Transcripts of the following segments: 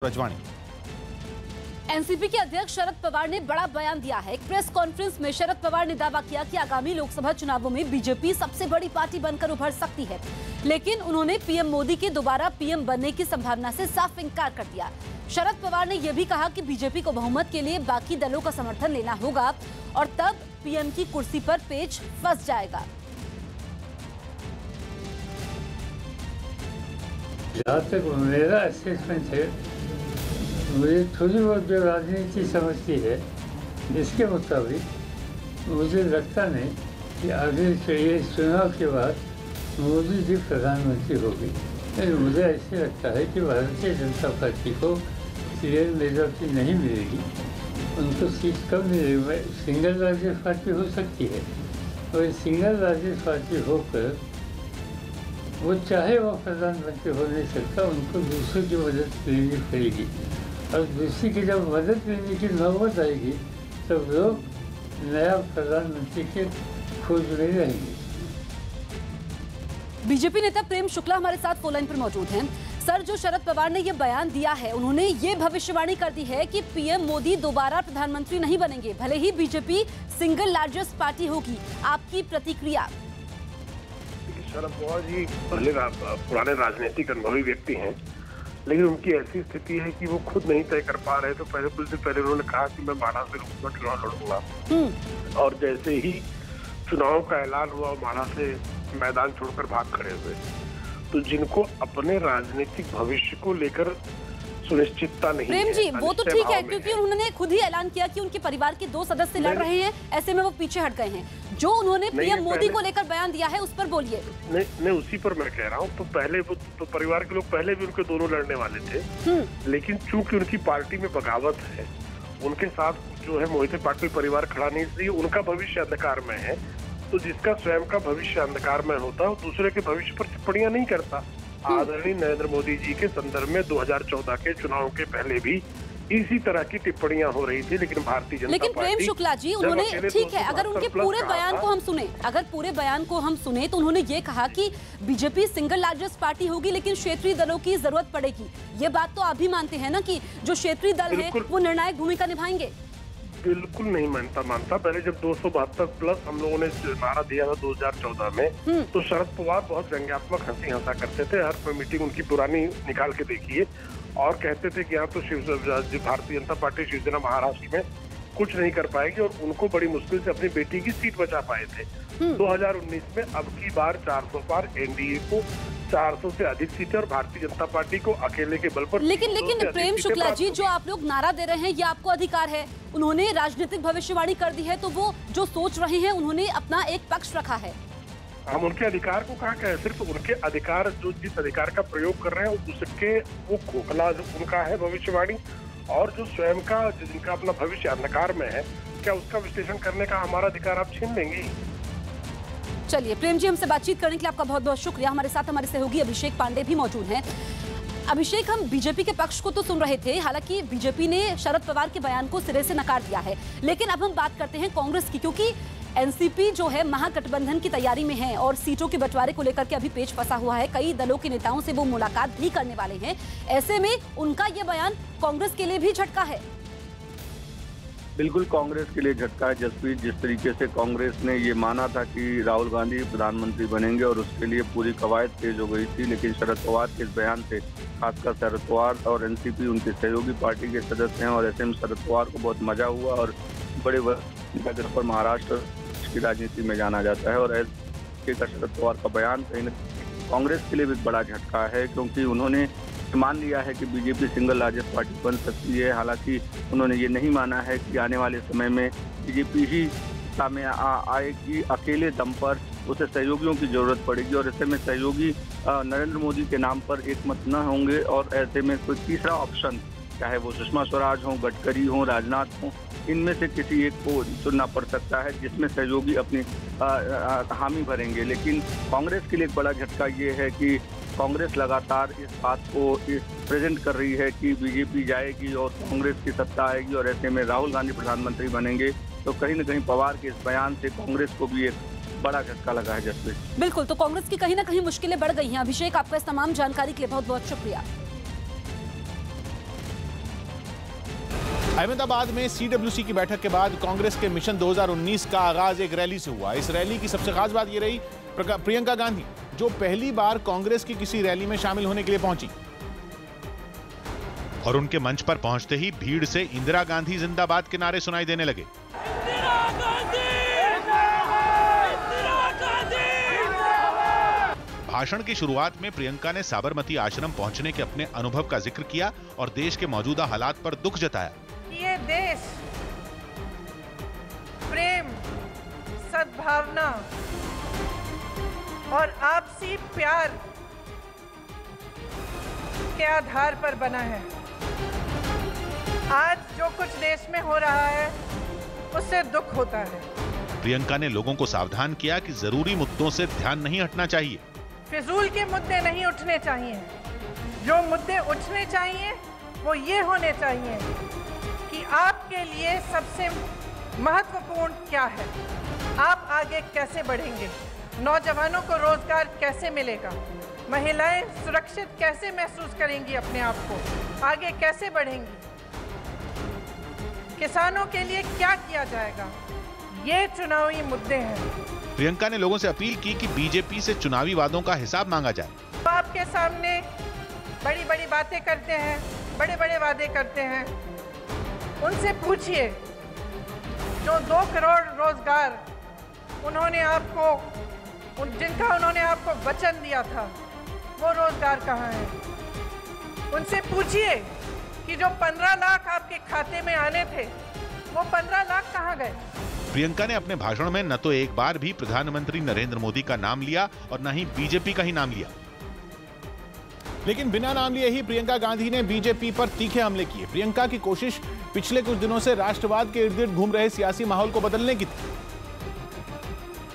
रजवाणी। NCP के अध्यक्ष शरद पवार ने बड़ा बयान दिया है। एक प्रेस कॉन्फ्रेंस में शरद पवार ने दावा किया कि आगामी लोकसभा चुनावों में बीजेपी सबसे बड़ी पार्टी बनकर उभर सकती है, लेकिन उन्होंने पीएम मोदी के दोबारा पीएम बनने की संभावना से साफ इंकार कर दिया। शरद पवार ने यह भी कहा कि बीजेपी को बहुमत के लिए बाकी दलों का समर्थन लेना होगा और तब पीएम की कुर्सी पर पेच फंस जाएगा। जहाँ तक मेरा असेसमेंट है, मुझे थोड़ी बहुत जो राजनीति समझती है, जिसके मुताबिक मुझे लगता नहीं कि आगे ये चुनाव के बाद मोदी जी प्रधानमंत्री होगी। लेकिन मुझे ऐसे लगता है कि भारतीय जनता पार्टी को क्लियर मेजॉरिटी नहीं मिलेगी। उनको सीट कम मिलेगी, सिंगल लार्जेस्ट पार्टी हो सकती है, और सिंगल लार्जेस्ट पार्टी होकर वो चाहे वो प्रधानमंत्री हो नहीं सकता, उनको दूसरों की मदद लेनी पड़ेगी, और दूसरी की जब मदद लेने की नौबत आएगी तब लोग नया प्रधानमंत्री के खोज में रहेंगे। बीजेपी नेता प्रेम शुक्ला हमारे साथ फोन लाइन पर मौजूद हैं। सर, जो शरद पवार ने ये बयान दिया है, उन्होंने ये भविष्यवाणी कर दी है कि पीएम मोदी दोबारा प्रधानमंत्री नहीं बनेंगे, भले ही बीजेपी सिंगल लार्जेस्ट पार्टी होगी। आपकी प्रतिक्रिया? शरद पवार जी पहले पुराने राजनीतिक अनुभवी व्यक्ति हैं, लेकिन उनकी ऐसी स्थिति है कि वो खुद नहीं तय कर पा रहे। तो पहले कुछ दिन पहले उन्होंने कहा कि मैं माढ़ा से लोकसभा चुनाव लड़ूंगा, और जैसे ही चुनाव का ऐलान हुआ, माढ़ा से मैदान छोड़कर भाग खड़े हुए। तो जिनको अपने राजनीतिक भविष्य को लेकर सुनिश्चितता नहीं प्रेम जी, वो तो ठीक है, क्योंकि है। उन्होंने खुद ही ऐलान किया कि उनके परिवार के 2 सदस्य लड़ रहे हैं, ऐसे में वो पीछे हट गए हैं। जो उन्होंने पीएम मोदी को लेकर बयान दिया है, उस पर बोलिए। नहीं, उसी पर मैं कह रहा हूँ। तो पहले वो तो परिवार के लोग पहले भी उनके दोनों लड़ने वाले थे, लेकिन चूंकि उनकी पार्टी में बगावत है, उनके साथ जो है मोहिते पाटिल परिवार खड़ा नहीं, इसलिए उनका भविष्य अंधकार में है। तो जिसका स्वयं का भविष्य अंधकार में होता है, वो दूसरे के भविष्य पर टिप्पणियां नहीं करता। आदरणीय नरेंद्र मोदी जी के संदर्भ में 2014 के चुनाव के पहले भी इसी तरह की टिप्पणियां हो रही थी, लेकिन भारतीय जनता लेकिन पार्टी, प्रेम शुक्ला जी, उन्होंने, ठीक है, अगर उनके पूरे बयान को हम सुने, तो उन्होंने ये कहा कि बीजेपी सिंगल लार्जेस्ट पार्टी होगी, लेकिन क्षेत्रीय दलों की जरूरत पड़ेगी। ये बात तो आप भी मानते हैं ना कि जो क्षेत्रीय दल है वो निर्णायक भूमिका निभाएंगे? बिल्कुल नहीं मानता। पहले जब 272 प्लस हम लोगों ने नारा दिया था 2014 में, तो शरद पवार बहुत व्यंग्यात्मक हंसी हंसा करते थे। हर मीटिंग उनकी पुरानी निकाल के देखिए, और कहते थे कि यहाँ तो भारतीय जनता पार्टी शिवसेना महाराष्ट्र में कुछ नहीं कर पाएगी, और उनको बड़ी मुश्किल से अपनी बेटी की सीट बचा पाए थे। 2019 में अब की बार 400 पार, एनडीए को 400 से अधिक सीटें और भारतीय जनता पार्टी को अकेले के बल पर। लेकिन प्रेम शुक्ला जी, जो आप लोग नारा दे रहे हैं, ये आपको अधिकार है। उन्होंने राजनीतिक भविष्यवाणी कर दी है, तो वो जो सोच रहे हैं, उन्होंने अपना एक पक्ष रखा है। हम उनके अधिकार को कहा कहें, सिर्फ उनके अधिकार, जो जिस अधिकार का प्रयोग कर रहे हैं उसके वो खोखला उनका है भविष्यवाणी, और जो स्वयं का जिनका अपना भविष्य अंधकार में है, क्या उसका विश्लेषण करने का हमारा अधिकार आप छीन लेंगे? चलिए प्रेम जी, हमसे बातचीत करने के लिए आपका बहुत बहुत शुक्रिया। हमारे साथ हमारे सहयोगी अभिषेक पांडे भी मौजूद हैं। अभिषेक, हम बीजेपी के पक्ष को तो सुन रहे थे, हालांकि बीजेपी ने शरद पवार के बयान को सिरे से नकार दिया है, लेकिन अब हम बात करते हैं कांग्रेस की, क्योंकि एनसीपी जो है महागठबंधन की तैयारी में है और सीटों के बंटवारे को लेकर के अभी पेच फंसा हुआ है। कई दलों के नेताओं से वो मुलाकात भी करने वाले हैं। ऐसे में उनका ये बयान कांग्रेस के लिए भी झटका है। बिल्कुल कांग्रेस के लिए झटका है जसप्रीत। जिस तरीके से कांग्रेस ने ये माना था कि राहुल गांधी प्रधानमंत्री बनेंगे और उसके लिए पूरी कवायद तेज हो गई थी, लेकिन शरद पवार के इस बयान से, खासकर शरद पवार और एनसीपी उनके सहयोगी पार्टी के सदस्य हैं, और ऐसे में शरद पवार को बहुत मजा हुआ, और बड़े वर्ग पर महाराष्ट्र की राजनीति में जाना जाता है। और ऐसे का शरद पवार का बयान कहीं न कांग्रेस के लिए भी बड़ा झटका है, क्योंकि उन्होंने मान लिया है कि बीजेपी सिंगल लार्जेस्ट पार्टी बन सकती है। हालांकि उन्होंने ये नहीं माना है कि आने वाले समय में बीजेपी ही सामने आएगी, अकेले दम पर उसे सहयोगियों की जरूरत पड़ेगी, और ऐसे में सहयोगी नरेंद्र मोदी के नाम पर एकमत न होंगे, और ऐसे में कोई तीसरा ऑप्शन, चाहे वो सुषमा स्वराज हो, गडकरी हो, राजनाथ हो, इनमें से किसी एक को चुनना पड़ सकता है, जिसमें सहयोगी अपनी हामी भरेंगे। लेकिन कांग्रेस के लिए एक बड़ा झटका ये है कि कांग्रेस लगातार इस बात को प्रेजेंट कर रही है कि बीजेपी जाएगी और कांग्रेस की सत्ता आएगी, और ऐसे में राहुल गांधी प्रधानमंत्री बनेंगे। तो कहीं न कहीं पवार के इस बयान से कांग्रेस को भी एक बड़ा झटका लगा है जसप्रीत। बिल्कुल, तो कांग्रेस की कहीं ना कहीं मुश्किलें बढ़ गई हैं। अभिषेक, आपका इस तमाम जानकारी के लिए बहुत बहुत शुक्रिया। अहमदाबाद में सीडब्ल्यूसी की बैठक के बाद कांग्रेस के मिशन 2019 का आगाज एक रैली से हुआ। इस रैली की सबसे खास बात ये रही प्रियंका गांधी, जो पहली बार कांग्रेस की किसी रैली में शामिल होने के लिए पहुंची। और उनके मंच पर पहुंचते ही भीड़ से इंदिरा गांधी जिंदाबाद के नारे सुनाई देने लगे। भाषण की शुरुआत में प्रियंका ने साबरमती आश्रम पहुंचने के अपने अनुभव का जिक्र किया और देश के मौजूदा हालात पर दुख जताया। ये देश प्रेम, सद्भावना और आपसी प्यार के आधार पर बना है। आज जो कुछ देश में हो रहा है उससे दुख होता है। प्रियंका ने लोगों को सावधान किया कि जरूरी मुद्दों से ध्यान नहीं हटना चाहिए। फिजूल के मुद्दे नहीं उठने चाहिए। जो मुद्दे उठने चाहिए वो ये होने चाहिए कि आपके लिए सबसे महत्वपूर्ण क्या है, आप आगे कैसे बढ़ेंगे, नौजवानों को रोजगार कैसे मिलेगा, महिलाएं सुरक्षित कैसे महसूस करेंगी अपने आप को, आगे कैसे बढ़ेंगी, किसानों के लिए क्या किया जाएगा, ये चुनावी मुद्दे हैं। प्रियंका ने लोगों से अपील की कि बीजेपी से चुनावी वादों का हिसाब मांगा जाए। आपके सामने बड़ी बड़ी बातें करते हैं, बड़े बड़े वादे करते हैं, उनसे पूछिए जो 2 करोड़ रोजगार उन्होंने आपको जिनका उन्होंने आपको वचन दिया था वो रोजगार कहाँ है। उनसे पूछिए कि जो 15 लाख आपके खाते में आने थे वो 15 लाख कहाँ गए। प्रियंका ने अपने भाषण में न तो एक बार भी प्रधानमंत्री नरेंद्र मोदी का नाम लिया और न ही बीजेपी का ही नाम लिया। लेकिन बिना नाम लिए ही प्रियंका गांधी ने बीजेपी पर तीखे हमले किए। प्रियंका की कोशिश पिछले कुछ दिनों से राष्ट्रवाद के इर्द गिर्द घूम रहे सियासी माहौल को बदलने की थी,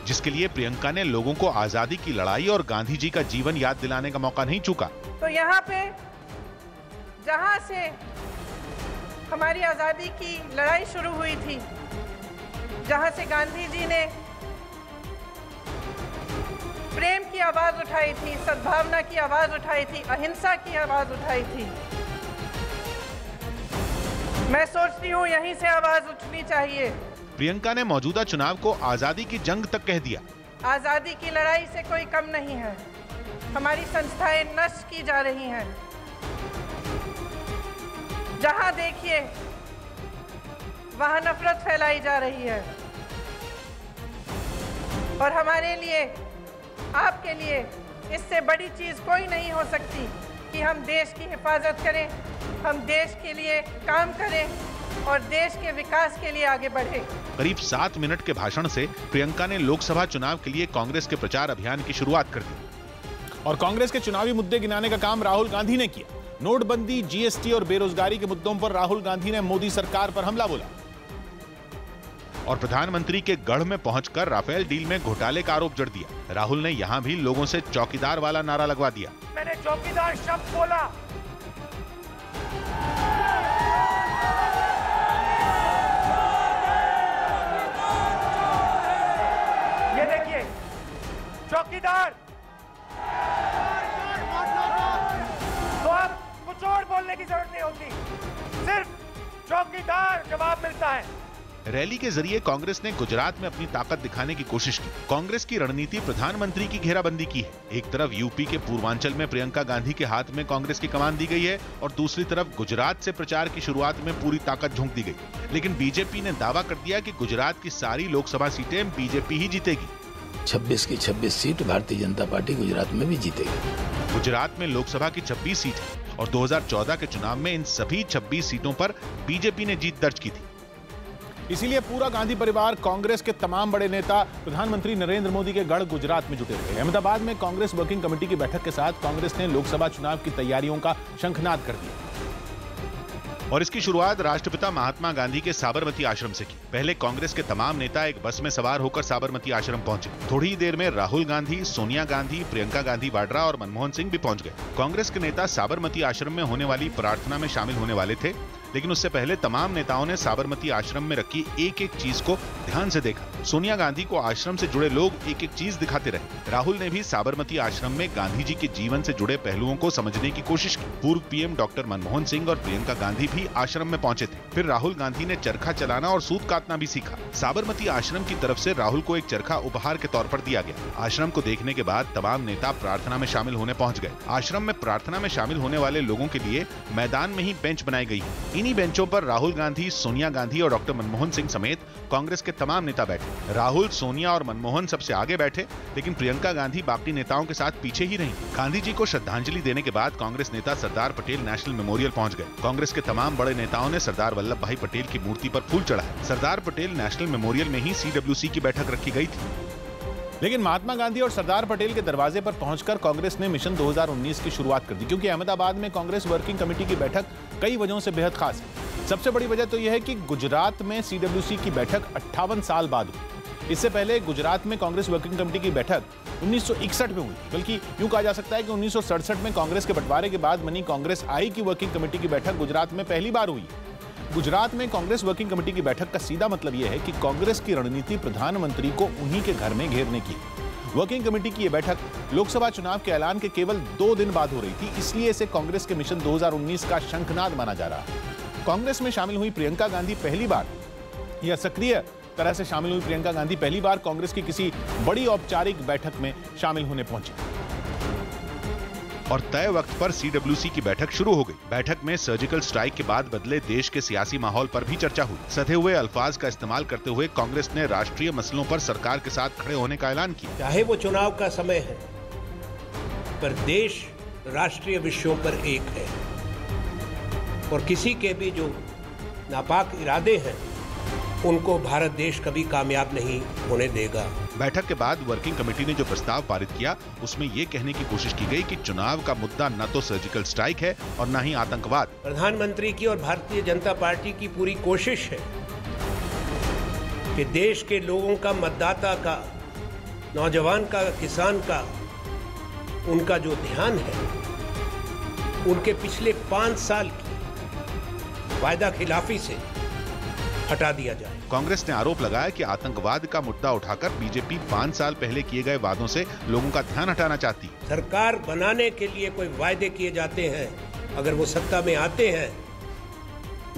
जिसके लिए प्रियंका ने लोगों को आजादी की लड़ाई और गांधी जी का जीवन याद दिलाने का मौका नहीं चूका। तो यहाँ पे जहाँ से हमारी आजादी की लड़ाई शुरू हुई थी, जहाँ से गांधी जी ने प्रेम की आवाज उठाई थी, सद्भावना की आवाज उठाई थी, अहिंसा की आवाज उठाई थी, मैं सोचती हूँ यहीं से आवाज उठनी चाहिए। प्रियंका ने मौजूदा चुनाव को आजादी की जंग तक कह दिया। आजादी की लड़ाई से कोई कम नहीं है। हमारी संस्थाएं नष्ट की जा रही हैं। जहां देखिए वहां नफरत फैलाई जा रही है। और हमारे लिए, आपके लिए इससे बड़ी चीज कोई नहीं हो सकती कि हम देश की हिफाजत करें, हम देश के लिए काम करें और देश के विकास के लिए आगे बढ़े। करीब 7 मिनट के भाषण से प्रियंका ने लोकसभा चुनाव के लिए कांग्रेस के प्रचार अभियान की शुरुआत कर दी। और कांग्रेस के चुनावी मुद्दे गिनाने का काम राहुल गांधी ने किया। नोटबंदी, जीएसटी और बेरोजगारी के मुद्दों पर राहुल गांधी ने मोदी सरकार पर हमला बोला और प्रधानमंत्री के गढ़ में पहुंचकर राफेल डील में घोटाले का आरोप जड़ दिया। राहुल ने यहां भी लोगों से चौकीदार वाला नारा लगवा दिया। मैंने चौकीदार शब्द बोला। ये देखिए, चौकीदार, तो अब कुछ और बोलने की जरूरत नहीं होती, सिर्फ चौकीदार जवाब मिलता है। रैली के जरिए कांग्रेस ने गुजरात में अपनी ताकत दिखाने की कोशिश की। कांग्रेस की रणनीति प्रधानमंत्री की घेराबंदी की है। एक तरफ यूपी के पूर्वांचल में प्रियंका गांधी के हाथ में कांग्रेस की कमान दी गई है और दूसरी तरफ गुजरात से प्रचार की शुरुआत में पूरी ताकत झोंक दी गई। लेकिन बीजेपी ने दावा कर दिया कि गुजरात की सारी लोकसभा सीटें बीजेपी ही जीतेगी। 26 की 26 सीट भारतीय जनता पार्टी गुजरात में भी जीतेगी। गुजरात में लोकसभा की 26 सीट है और 2014 के चुनाव में इन सभी 26 सीटों पर बीजेपी ने जीत दर्ज की थी। इसीलिए पूरा गांधी परिवार, कांग्रेस के तमाम बड़े नेता प्रधानमंत्री नरेंद्र मोदी के गढ़ गुजरात में जुटे रहे। अहमदाबाद में कांग्रेस वर्किंग कमेटी की बैठक के साथ कांग्रेस ने लोकसभा चुनाव की तैयारियों का शंखनाद कर दिया और इसकी शुरुआत राष्ट्रपिता महात्मा गांधी के साबरमती आश्रम से की। पहले कांग्रेस के तमाम नेता एक बस में सवार होकर साबरमती आश्रम पहुंचे। थोड़ी ही देर में राहुल गांधी, सोनिया गांधी, प्रियंका गांधी वाड्रा और मनमोहन सिंह भी पहुंच गए। कांग्रेस के नेता साबरमती आश्रम में होने वाली प्रार्थना में शामिल होने वाले थे, लेकिन उससे पहले तमाम नेताओं ने साबरमती आश्रम में रखी एक एक चीज को ध्यान से देखा। सोनिया गांधी को आश्रम से जुड़े लोग एक एक चीज दिखाते रहे। राहुल ने भी साबरमती आश्रम में गांधी जी के जीवन से जुड़े पहलुओं को समझने की कोशिश की। पूर्व पीएम डॉक्टर मनमोहन सिंह और प्रियंका गांधी भी आश्रम में पहुंचे थे। फिर राहुल गांधी ने चरखा चलाना और सूत काटना भी सीखा। साबरमती आश्रम की तरफ से राहुल को एक चरखा उपहार के तौर पर दिया गया। आश्रम को देखने के बाद तमाम नेता प्रार्थना में शामिल होने पहुंच गए। आश्रम में प्रार्थना में शामिल होने वाले लोगों के लिए मैदान में ही बेंच बनाई गई। इन्हीं बेंचों पर राहुल गांधी, सोनिया गांधी और डॉक्टर मनमोहन सिंह समेत कांग्रेस के तमाम नेता बैठे। राहुल, सोनिया और मनमोहन सबसे आगे बैठे, लेकिन प्रियंका गांधी बाकी नेताओं के साथ पीछे ही रहीं। गांधी जी को श्रद्धांजलि देने के बाद कांग्रेस नेता सरदार पटेल नेशनल मेमोरियल पहुंच गए। कांग्रेस के तमाम बड़े नेताओं ने सरदार वल्लभ भाई पटेल की मूर्ति पर फूल चढ़ाए। सरदार पटेल नेशनल मेमोरियल में ही CWC की बैठक रखी गई थी। लेकिन महात्मा गांधी और सरदार पटेल के दरवाजे पर पहुंचकर कांग्रेस ने मिशन 2019 की शुरुआत कर दी, क्योंकि अहमदाबाद में कांग्रेस वर्किंग कमेटी की बैठक कई वजहों से बेहद खास है। सबसे बड़ी वजह तो यह है कि गुजरात में CWC की बैठक 58 साल बाद हुई। इससे पहले गुजरात में कांग्रेस वर्किंग कमेटी की बैठक 1961 में हुई, बल्कि यूं कहा जा सकता है कि 1967 में कांग्रेस के बंटवारे के बाद बनी कांग्रेस आई की वर्किंग कमेटी की बैठक गुजरात में पहली बार हुई। गुजरात में कांग्रेस वर्किंग कमेटी की बैठक का सीधा मतलब यह है कि कांग्रेस की रणनीति प्रधानमंत्री को उन्हीं के घर में घेरने की। वर्किंग कमेटी की यह बैठक लोकसभा चुनाव के ऐलान के केवल 2 दिन बाद हो रही थी, इसलिए इसे कांग्रेस के मिशन 2019 का शंखनाद माना जा रहा है। कांग्रेस में शामिल हुई प्रियंका गांधी पहली बार, या सक्रिय तरह से शामिल हुई प्रियंका गांधी पहली बार कांग्रेस की किसी बड़ी औपचारिक बैठक में शामिल होने पहुंची और तय वक्त पर CWC की बैठक शुरू हो गई। बैठक में सर्जिकल स्ट्राइक के बाद बदले देश के सियासी माहौल पर भी चर्चा हुई। सधे हुए अल्फाज का इस्तेमाल करते हुए कांग्रेस ने राष्ट्रीय मसलों पर सरकार के साथ खड़े होने का ऐलान किया। चाहे वो चुनाव का समय है, पर देश राष्ट्रीय विषयों पर एक है और किसी के भी जो नापाक इरादे हैं उनको भारत देश कभी कामयाब नहीं होने देगा। बैठक के बाद वर्किंग कमेटी ने जो प्रस्ताव पारित किया उसमें ये कहने की कोशिश की गई कि चुनाव का मुद्दा न तो सर्जिकल स्ट्राइक है और न ही आतंकवाद। प्रधानमंत्री की और भारतीय जनता पार्टी की पूरी कोशिश है कि देश के लोगों का, मतदाता का, नौजवान का, किसान का, उनका जो ध्यान है उनके पिछले 5 साल की वायदा खिलाफी से हटा दिया जाए। कांग्रेस ने आरोप लगाया कि आतंकवाद का मुद्दा उठाकर बीजेपी 5 साल पहले किए गए वादों से लोगों का ध्यान हटाना चाहती। सरकार बनाने के लिए कोई वायदे किए जाते हैं, अगर वो सत्ता में आते हैं,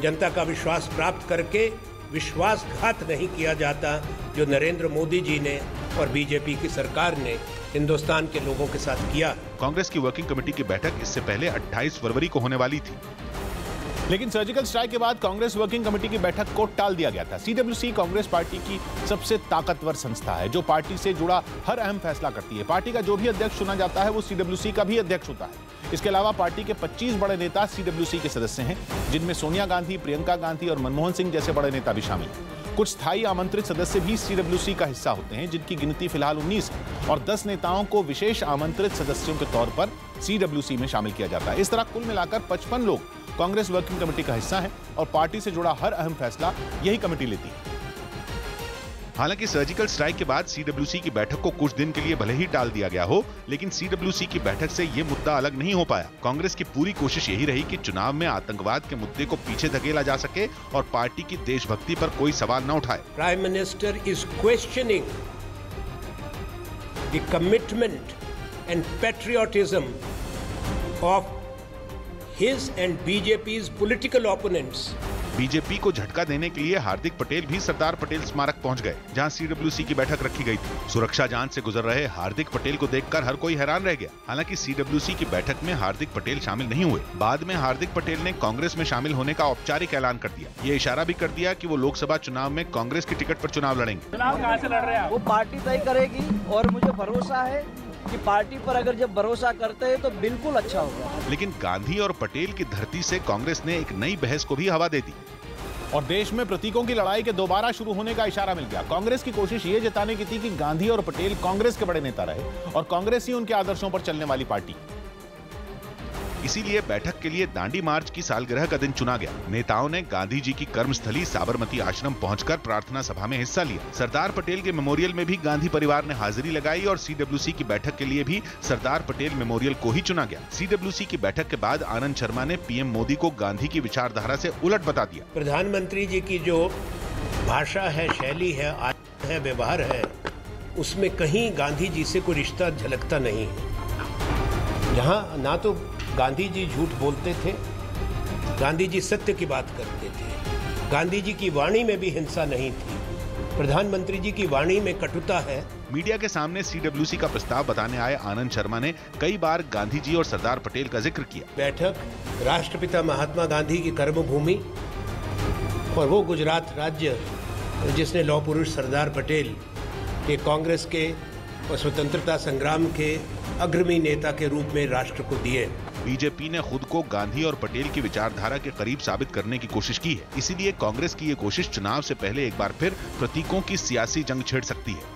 जनता का विश्वास प्राप्त करके विश्वासघात नहीं किया जाता, जो नरेंद्र मोदी जी ने और बीजेपी की सरकार ने हिंदुस्तान के लोगों के साथ किया। कांग्रेस की वर्किंग कमेटी की बैठक इससे पहले 28 फरवरी को होने वाली थी, लेकिन सर्जिकल स्ट्राइक के बाद कांग्रेस वर्किंग कमेटी की बैठक को टाल दिया गया था। CWC कांग्रेस पार्टी की सबसे ताकतवर संस्था है, जो पार्टी से जुड़ा हर अहम फैसला करती है। पार्टी का जो भी अध्यक्ष चुना जाता है वो CWC का भी अध्यक्ष होता है। इसके अलावा पार्टी के 25 बड़े नेता CWC के सदस्य हैं, जिनमें सोनिया गांधी, प्रियंका गांधी और मनमोहन सिंह जैसे बड़े नेता भी शामिल हैं। कुछ स्थायी आमंत्रित सदस्य भी CWC का हिस्सा होते हैं, जिनकी गिनती फिलहाल 19 है, और 10 नेताओं को विशेष आमंत्रित सदस्यों के तौर पर CWC में शामिल किया जाता है। इस तरह कुल मिलाकर 55 लोग कांग्रेस वर्किंग कमेटी का हिस्सा है और पार्टी से जुड़ा हर अहम फैसला यही कमेटी लेती है। हालांकि सर्जिकल स्ट्राइक के बाद CWC की बैठक को कुछ दिन के लिए भले ही टाल दिया गया हो, लेकिन CWC की बैठक से ये मुद्दा अलग नहीं हो पाया। कांग्रेस की पूरी कोशिश यही रही कि चुनाव में आतंकवाद के मुद्दे को पीछे धकेला जा सके और पार्टी की देशभक्ति पर कोई सवाल न उठाए। Prime minister is questioning the commitment and patriotism of his and BJP's political opponents। BJP को झटका देने के लिए हार्दिक पटेल भी सरदार पटेल स्मारक पहुंच गए, जहां CWC की बैठक रखी गई थी। सुरक्षा जांच से गुजर रहे हार्दिक पटेल को देखकर हर कोई हैरान रह गया। हालांकि CWC की बैठक में हार्दिक पटेल शामिल नहीं हुए। बाद में हार्दिक पटेल ने कांग्रेस में शामिल होने का औपचारिक ऐलान कर दिया। ये इशारा भी कर दिया कि वो लोकसभा चुनाव में कांग्रेस की टिकट पर चुनाव लड़ेंगे। चुनाव कहां से लड़ रहे हैं? वो पार्टी तय करेगी और मुझे भरोसा है कि पार्टी पर अगर जब भरोसा करते हैं तो बिल्कुल अच्छा होगा। लेकिन गांधी और पटेल की धरती से कांग्रेस ने एक नई बहस को भी हवा दे दी और देश में प्रतीकों की लड़ाई के दोबारा शुरू होने का इशारा मिल गया। कांग्रेस की कोशिश ये जताने की थी कि गांधी और पटेल कांग्रेस के बड़े नेता रहे और कांग्रेस ही उनके आदर्शों पर चलने वाली पार्टी। इसीलिए बैठक के लिए दांडी मार्च की सालगिरह का दिन चुना गया। नेताओं ने गांधी जी की कर्मस्थली साबरमती आश्रम पहुंचकर प्रार्थना सभा में हिस्सा लिया। सरदार पटेल के मेमोरियल में भी गांधी परिवार ने हाजिरी लगाई और CWC की बैठक के लिए भी सरदार पटेल मेमोरियल को ही चुना गया। CWC की बैठक के बाद आनंद शर्मा ने PM मोदी को गांधी की विचारधारा से उलट बता दिया। प्रधानमंत्री जी की जो भाषा है, शैली है, आचरण है, व्यवहार है, उसमें कहीं गांधी जी से कोई रिश्ता झलकता नहीं है। जहां ना तो गांधी जी झूठ बोलते थे, गांधी जी सत्य की बात करते थे, गांधी जी की वाणी में भी हिंसा नहीं थी, प्रधानमंत्री जी की वाणी में कटुता है। मीडिया के सामने CWC का प्रस्ताव बताने आए आनंद शर्मा ने कई बार गांधी जी और सरदार पटेल का जिक्र किया। बैठक राष्ट्रपिता महात्मा गांधी की कर्मभूमि और वो गुजरात राज्य जिसने लौह पुरुष सरदार पटेल के कांग्रेस के और स्वतंत्रता संग्राम के अग्रणी नेता के रूप में राष्ट्र को दिए। बीजेपी ने खुद को गांधी और पटेल की विचारधारा के करीब साबित करने की कोशिश की है। इसीलिए कांग्रेस की ये कोशिश चुनाव से पहले एक बार फिर प्रतीकों की सियासी जंग छेड़ सकती है।